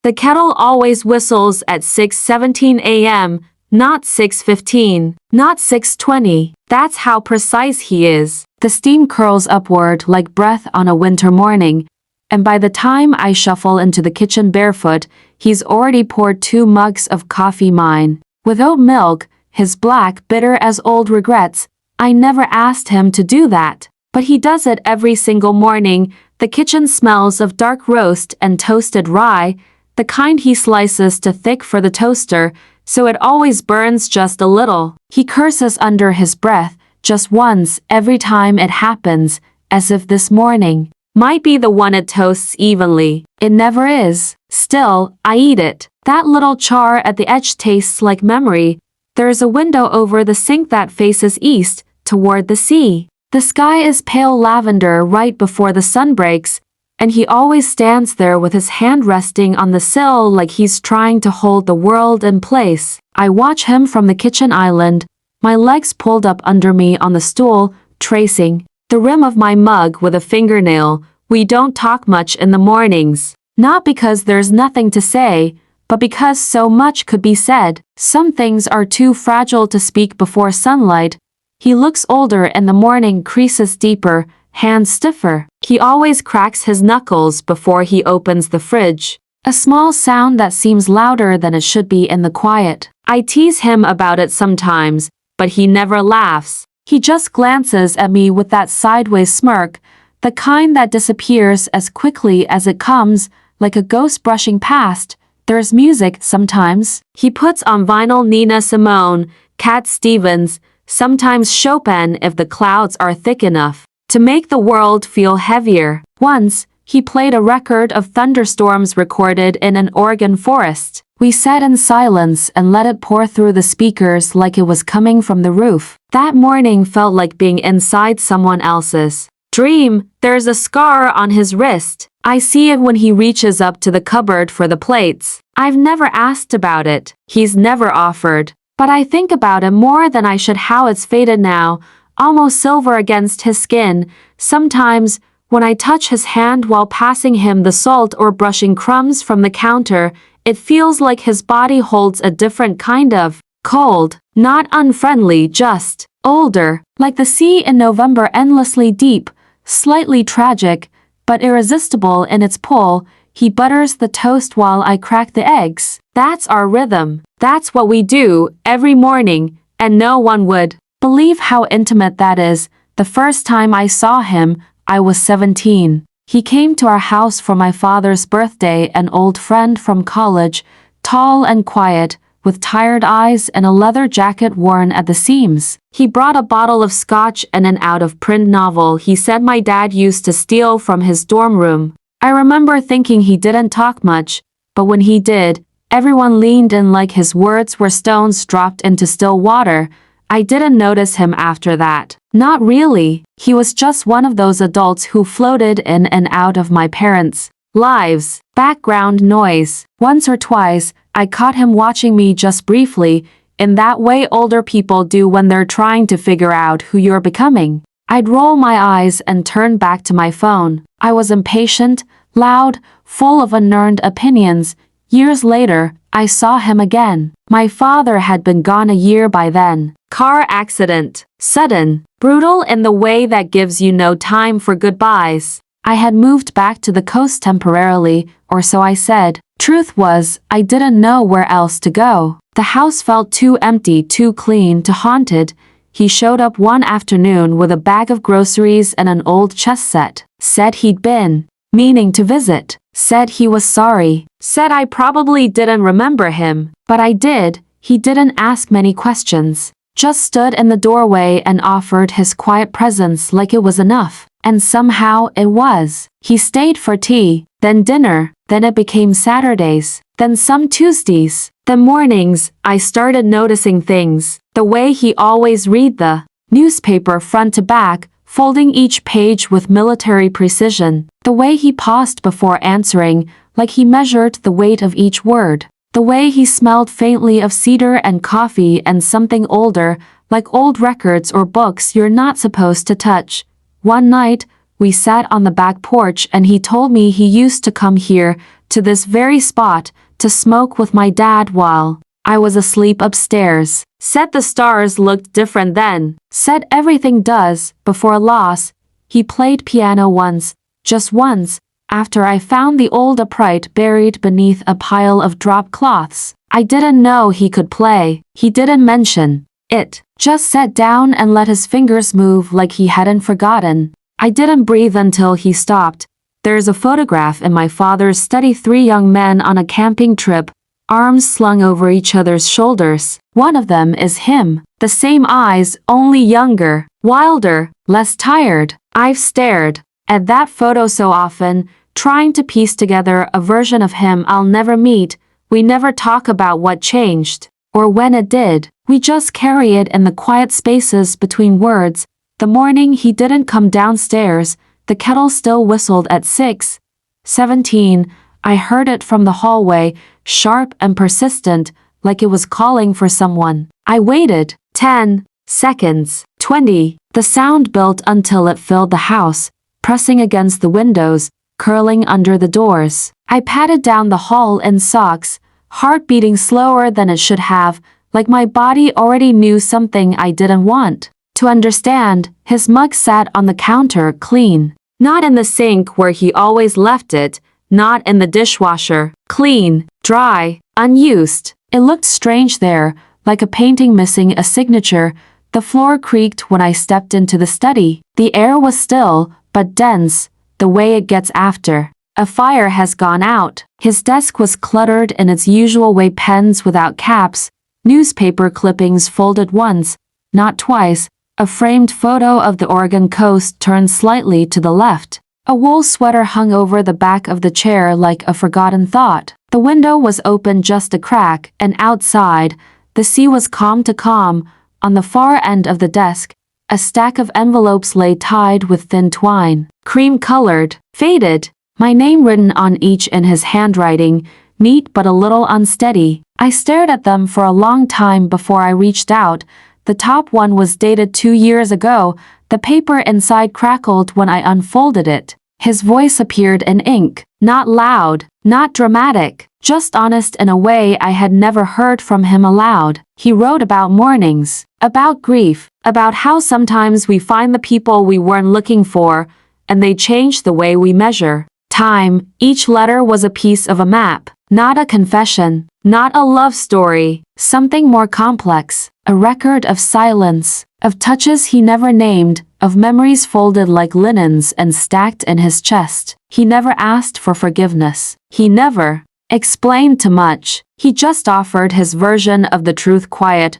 The kettle always whistles at 6:17 a.m., not 6:15, not 6:20. That's how precise he is. The steam curls upward like breath on a winter morning, and by the time I shuffle into the kitchen barefoot, he's already poured 2 mugs of coffee mine. With oat milk, his black, bitter as old regrets. I never asked him to do that, but he does it every single morning. The kitchen smells of dark roast and toasted rye, the kind he slices too thick for the toaster, so it always burns just a little. He curses under his breath, just once every time it happens, as if this morning might be the one it toasts evenly. It never is. Still, I eat it. That little char at the edge tastes like memory. There is a window over the sink that faces east, toward the sea. The sky is pale lavender right before the sun breaks, and he always stands there with his hand resting on the sill like he's trying to hold the world in place. I watch him from the kitchen island, my legs pulled up under me on the stool, tracing the rim of my mug with a fingernail. We don't talk much in the mornings. Not because there's nothing to say, but because so much could be said. Some things are too fragile to speak before sunlight. He looks older in the morning, creases deeper, hands stiffer. He always cracks his knuckles before he opens the fridge. A small sound that seems louder than it should be in the quiet. I tease him about it sometimes, but he never laughs. He just glances at me with that sideways smirk, the kind that disappears as quickly as it comes, like a ghost brushing past. There's music sometimes. He puts on vinyl Nina Simone, Cat Stevens, sometimes Chopin if the clouds are thick enough to make the world feel heavier. Once, he played a record of thunderstorms recorded in an Oregon forest. We sat in silence and let it pour through the speakers like it was coming from the roof. That morning felt like being inside someone else's dream. There's a scar on his wrist. I see it when he reaches up to the cupboard for the plates. I've never asked about it. He's never offered. But I think about it more than I should. How it's faded now, almost silver against his skin. Sometimes, when I touch his hand while passing him the salt or brushing crumbs from the counter, it feels like his body holds a different kind of cold, not unfriendly, just older, like the sea in November, endlessly deep, slightly tragic, but irresistible in its pull. He butters the toast while I crack the eggs. That's our rhythm. That's what we do every morning, and no one would believe how intimate that is. The first time I saw him, I was 17. He came to our house for my father's birthday, an old friend from college, tall and quiet, with tired eyes and a leather jacket worn at the seams. He brought a bottle of scotch and an out-of-print novel he said my dad used to steal from his dorm room. I remember thinking he didn't talk much, but when he did, everyone leaned in like his words were stones dropped into still water. I didn't notice him after that. Not really. He was just one of those adults who floated in and out of my parents' lives. Background noise. Once or twice, I caught him watching me just briefly, in that way older people do when they're trying to figure out who you're becoming. I'd roll my eyes and turn back to my phone. I was impatient, loud, full of unearned opinions. Years later, I saw him again. My father had been gone a year by then. Car accident. Sudden. Brutal in the way that gives you no time for goodbyes. I had moved back to the coast temporarily, or so I said. Truth was, I didn't know where else to go. The house felt too empty, too clean, too haunted. He showed up one afternoon with a bag of groceries and an old chess set. Said he'd been meaning to visit. Said he was sorry. Said I probably didn't remember him. But I did. He didn't ask many questions. Just stood in the doorway and offered his quiet presence like it was enough. And somehow it was. He stayed for tea, then dinner, then it became Saturdays, then some Tuesdays. Then mornings, I started noticing things. The way he always read the newspaper front to back, folding each page with military precision. The way he paused before answering, like he measured the weight of each word. The way he smelled faintly of cedar and coffee and something older, like old records or books you're not supposed to touch. One night, We sat on the back porch and he told me he used to come here, to this very spot, to smoke with my dad while I was asleep upstairs. Said the stars looked different then. Said everything does, before a loss. He played piano once, just once, after I found the old upright buried beneath a pile of drop cloths. I didn't know he could play. He didn't mention it. Just sat down and let his fingers move like he hadn't forgotten. I didn't breathe until he stopped. There's a photograph in my father's study, 3 young men on a camping trip, arms slung over each other's shoulders. One of them is him. The same eyes, only younger, wilder, less tired. I've stared at that photo so often, trying to piece together a version of him I'll never meet. We never talk about what changed, or when it did. We just carry it in the quiet spaces between words. The morning he didn't come downstairs, the kettle still whistled at 6:17. I heard it from the hallway, sharp and persistent, like it was calling for someone. I waited. 10 seconds. 20. The sound built until it filled the house, pressing against the windows, curling under the doors. I padded down the hall in socks, heart beating slower than it should have, like my body already knew something I didn't want to understand. His mug sat on the counter, clean. Not in the sink where he always left it, not in the dishwasher. Clean, dry, unused. It looked strange there, like a painting missing a signature. The floor creaked when I stepped into the study. The air was still, but dense, the way it gets after a fire has gone out. His desk was cluttered in its usual way, pens without caps, newspaper clippings folded once, not twice, a framed photo of the Oregon coast turned slightly to the left. A wool sweater hung over the back of the chair like a forgotten thought. The window was open just a crack, and outside, the sea was calm to calm. On the far end of the desk, a stack of envelopes lay tied with thin twine, cream-colored, faded, my name written on each in his handwriting, neat but a little unsteady. I stared at them for a long time before I reached out. The top one was dated 2 years ago. The paper inside crackled when I unfolded it. His voice appeared in ink, not loud, not dramatic, just honest in a way I had never heard from him aloud. He wrote about mornings, about grief, about how sometimes we find the people we weren't looking for, and they change the way we measure time. Each letter was a piece of a map, not a confession, not a love story, something more complex, a record of silence, of touches he never named, of memories folded like linens and stacked in his chest. He never asked for forgiveness. He never explained too much. He just offered his version of the truth, quiet,